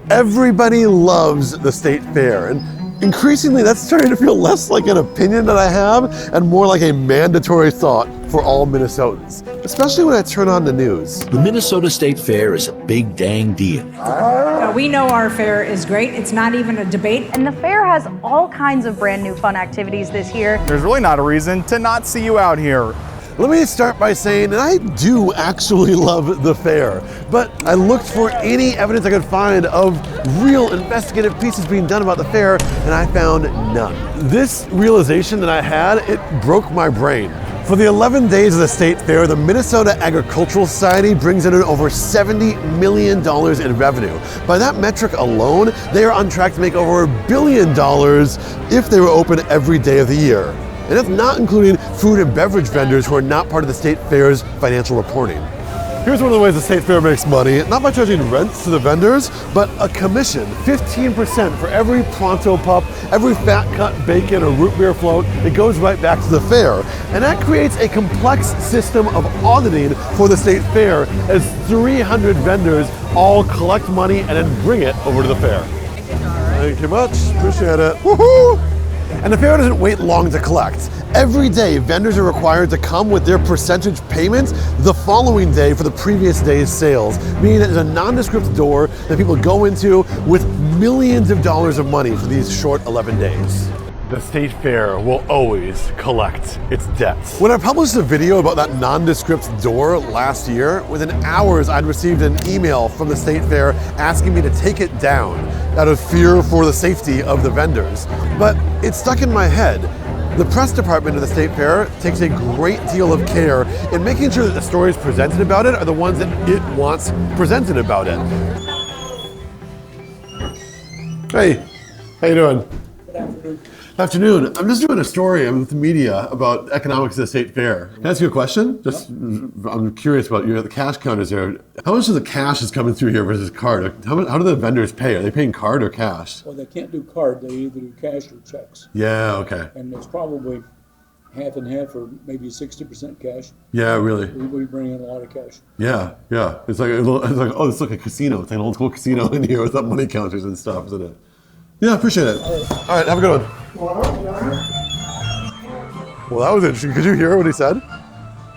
Everybody loves the state fair, and increasingly that's starting to feel less like an opinion that I have and more like a mandatory thought for all Minnesotans, especially when I turn on the news. The Minnesota State Fair is a big dang deal. We know our fair is great. It's not even a debate. And the fair has all kinds of brand new fun activities this year. There's really not a reason to not see you out here. Let me start by saying that I do actually love the fair, but I looked for any evidence I could find of real investigative pieces being done about the fair, and I found none. This realization that I had, it broke my brain. For the 11 days of the state fair, the Minnesota Agricultural Society brings in over $70 million in revenue. By that metric alone, they are on track to make over $1 billion if they were open every day of the year. And that's not including food and beverage vendors who are not part of the state fair's financial reporting. Here's one of the ways the state fair makes money, not by charging rents to the vendors, but a commission, 15% for every pronto pup, every fat cut bacon or root beer float. It goes right back to the fair. And that creates a complex system of auditing for the state fair as 300 vendors all collect money and then bring it over to the fair. Thank you much, appreciate it. Woohoo! And the fair doesn't wait long to collect. Every day, vendors are required to come with their percentage payments the following day for the previous day's sales, meaning that there's a nondescript door that people go into with millions of dollars of money for these short 11 days. The state fair will always collect its debts. When I published a video about that nondescript door last year, within hours I'd received an email from the state fair asking me to take it down out of fear for the safety of the vendors. But it stuck in my head. The press department of the state fair takes a great deal of care in making sure that the stories presented about it are the ones that it wants presented about it. Hey, how you doing? Afternoon. I'm just doing a story with the media about economics of the state fair. Can I ask you a question? I'm curious about the cash counters there. How much of the cash is coming through here versus card? How do the vendors pay? Are they paying card or cash? Well, they can't do card. They either do cash or checks. Yeah, okay. And it's probably half and half or maybe 60% cash. Yeah, really. We bring in a lot of cash. Yeah. It's like oh, it's like a casino. It's like an old school casino in here with the money counters and stuff, isn't it? Yeah, appreciate it. All right, have a good one. Well, that was interesting. Could you hear what he said?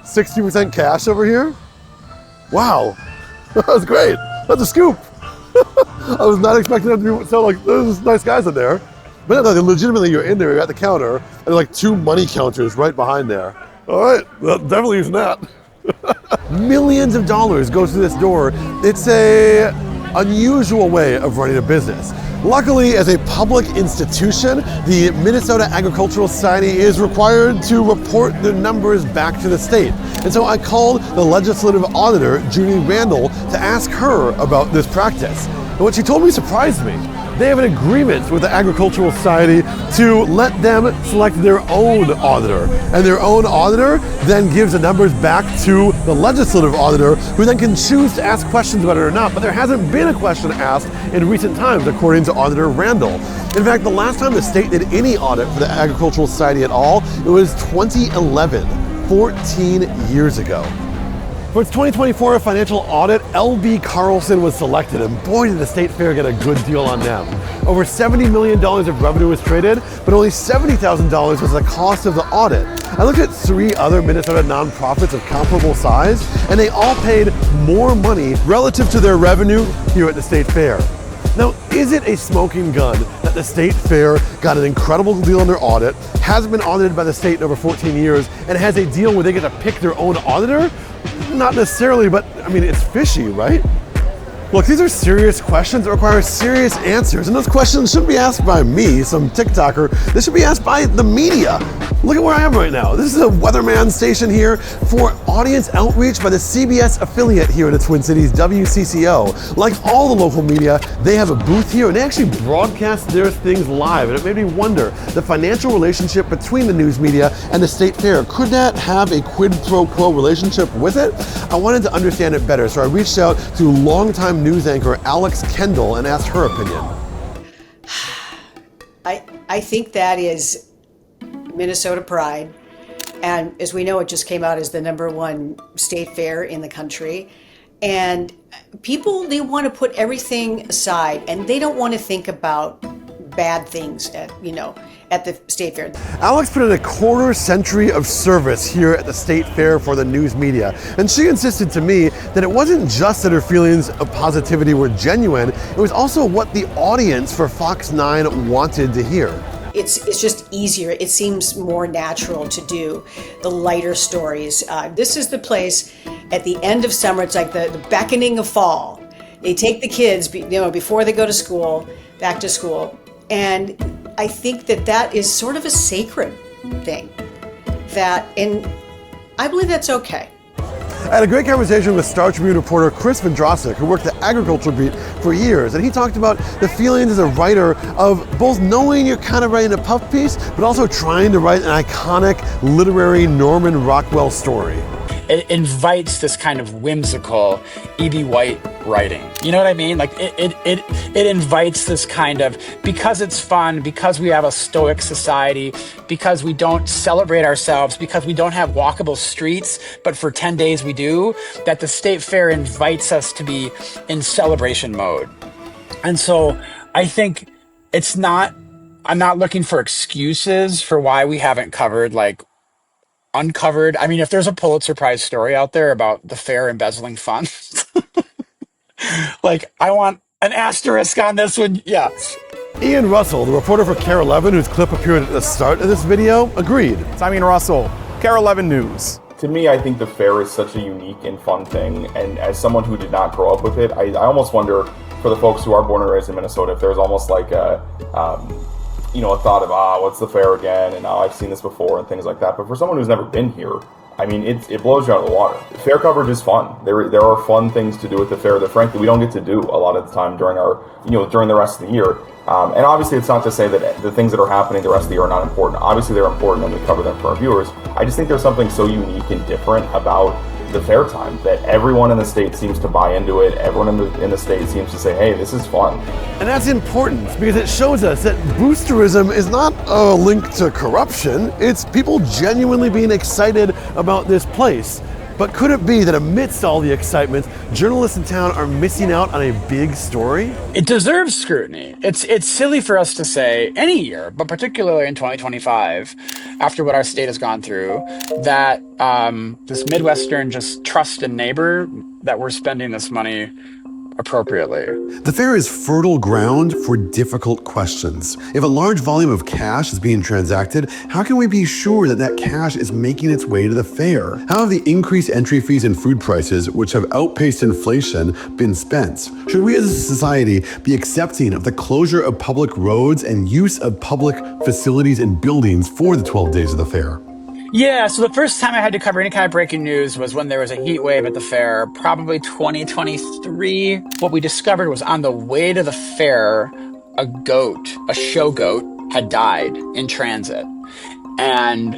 60% cash over here? Wow, that was great. That's a scoop. I was not expecting them to be so like, there's nice guys in there. But no, legitimately, you're in there, you're at the counter, and there are like 2 money counters right behind there. All right, well, definitely using that. Millions of dollars goes through this door. It's a unusual way of running a business. Luckily, as a public institution, the Minnesota Agricultural Society is required to report their numbers back to the state. And so I called the legislative auditor, Judy Randall, to ask her about this practice. And what she told me surprised me. They have an agreement with the Agricultural Society to let them select their own auditor. And their own auditor then gives the numbers back to the legislative auditor, who then can choose to ask questions about it or not. But there hasn't been a question asked in recent times, according to Auditor Randall. In fact, the last time the state did any audit for the Agricultural Society at all, it was 2011, 14 years ago. For its 2024 financial audit, L.B. Carlson was selected, and boy did the state fair get a good deal on them. Over $70 million of revenue was traded, but only $70,000 was the cost of the audit. I looked at 3 other Minnesota nonprofits of comparable size, and they all paid more money relative to their revenue here at the state fair. Now, is it a smoking gun that the state fair got an incredible deal on their audit, hasn't been audited by the state in over 14 years, and has a deal where they get to pick their own auditor? Not necessarily, but I mean, it's fishy, right? Look, these are serious questions that require serious answers, and those questions shouldn't be asked by me, some TikToker. They should be asked by the media. Look at where I am right now. This is a weatherman station here for audience outreach by the CBS affiliate here in the Twin Cities, WCCO. Like all the local media, they have a booth here and they actually broadcast their things live. And it made me wonder, the financial relationship between the news media and the state fair, could that have a quid pro quo relationship with it? I wanted to understand it better, so I reached out to longtime news anchor Alex Kendall and asked her opinion. I think that is Minnesota pride, and as we know, it just came out as the #1 state fair in the country, and people, they want to put everything aside and they don't want to think about bad things at the state fair. Alex put in a quarter century of service here at the state fair for the news media, and she insisted to me that it wasn't just that her feelings of positivity were genuine, it was also what the audience for Fox 9 wanted to hear. It's just easier. It seems more natural to do the lighter stories. This is the place at the end of summer. It's like the beckoning of fall. They take the kids, before they go to school, back to school. And I think that is sort of a sacred thing. And I believe that's okay. I had a great conversation with Star Tribune reporter Chris Vendrasic, who worked the agriculture beat for years, and he talked about the feelings as a writer of both knowing you're kind of writing a puff piece, but also trying to write an iconic literary Norman Rockwell story. It invites this kind of whimsical E.B. White writing. You know what I mean? Like it invites this kind of, because it's fun, because we have a stoic society, because we don't celebrate ourselves, because we don't have walkable streets, but for 10 days we do, that the state fair invites us to be in celebration mode. And so I think I'm not looking for excuses for why we haven't uncovered. I mean, if there's a Pulitzer Prize story out there about the fair embezzling funds, I want an asterisk on this one. Yeah. Ian Russell, the reporter for KARE 11, whose clip appeared at the start of this video, agreed. I'm Ian Russell, KARE 11 News. To me, I think the fair is such a unique and fun thing, and as someone who did not grow up with it, I almost wonder, for the folks who are born and raised in Minnesota, if there's almost like a thought of, what's the fair again, and I've seen this before, and things like that. But for someone who's never been here, I mean, it blows you out of the water. Fair coverage is fun. There are fun things to do at the fair that, frankly, we don't get to do a lot of the time during the rest of the year. And obviously, it's not to say that the things that are happening the rest of the year are not important. Obviously, they're important, and we cover them for our viewers. I just think there's something so unique and different about the fair time that everyone in the state seems to buy into it. Everyone in the state seems to say, hey, this is fun. And that's important because it shows us that boosterism is not a link to corruption. It's people genuinely being excited about this place. But could it be that amidst all the excitement, journalists in town are missing out on a big story? It deserves scrutiny. It's silly for us to say any year, but particularly in 2025, after what our state has gone through, that this Midwestern just trust in neighbor, that we're spending this money appropriately. The fair is fertile ground for difficult questions. If a large volume of cash is being transacted, how can we be sure that that cash is making its way to the fair? How have the increased entry fees and food prices, which have outpaced inflation, been spent? Should we as a society be accepting of the closure of public roads and use of public facilities and buildings for the 12 days of the fair? Yeah, so the first time I had to cover any kind of breaking news was when there was a heat wave at the fair, probably 2023. What we discovered was on the way to the fair, a show goat, had died in transit. And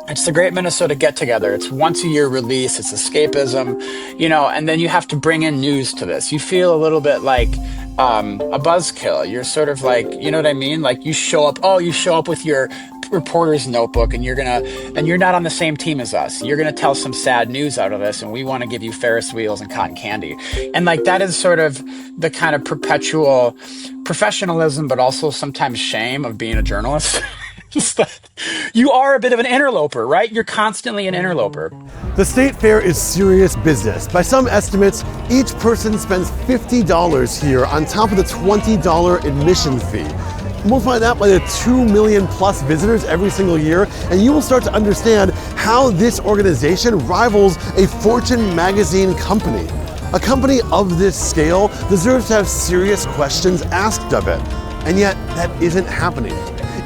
it's the Great Minnesota Get-Together. It's once a year release, it's escapism, and then you have to bring in news to this. You feel a little bit like a buzzkill. You're sort of like, you know what I mean? Like you show up with your reporter's notebook and you're not on the same team as us. You're gonna tell some sad news out of this, and we want to give you Ferris wheels and cotton candy. And that is sort of the kind of perpetual professionalism, but also sometimes shame of being a journalist. Just that you are a bit of an interloper, right? You're constantly an interloper. The state fair is serious business. By some estimates, each person spends $50 here on top of the $20 admission fee. Multiply that by the 2 million plus visitors every single year, and you will start to understand how this organization rivals a Fortune magazine company. A company of this scale deserves to have serious questions asked of it, and yet that isn't happening.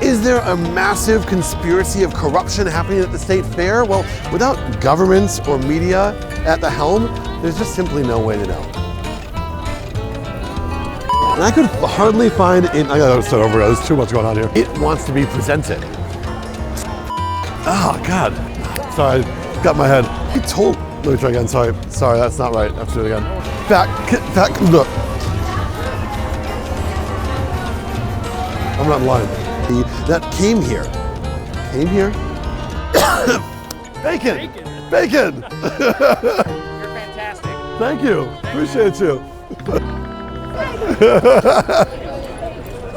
Is there a massive conspiracy of corruption happening at the state fair? Well, without governments or media at the helm, there's just simply no way to know. And I could hardly find I gotta start over, there's too much going on here. It wants to be presented. Oh, God. Sorry, I got my head. Let me try again, sorry, that's not right. I have to do it again. Look. I'm not lying. That came here. Bacon! You're fantastic. Thank you. Appreciate you.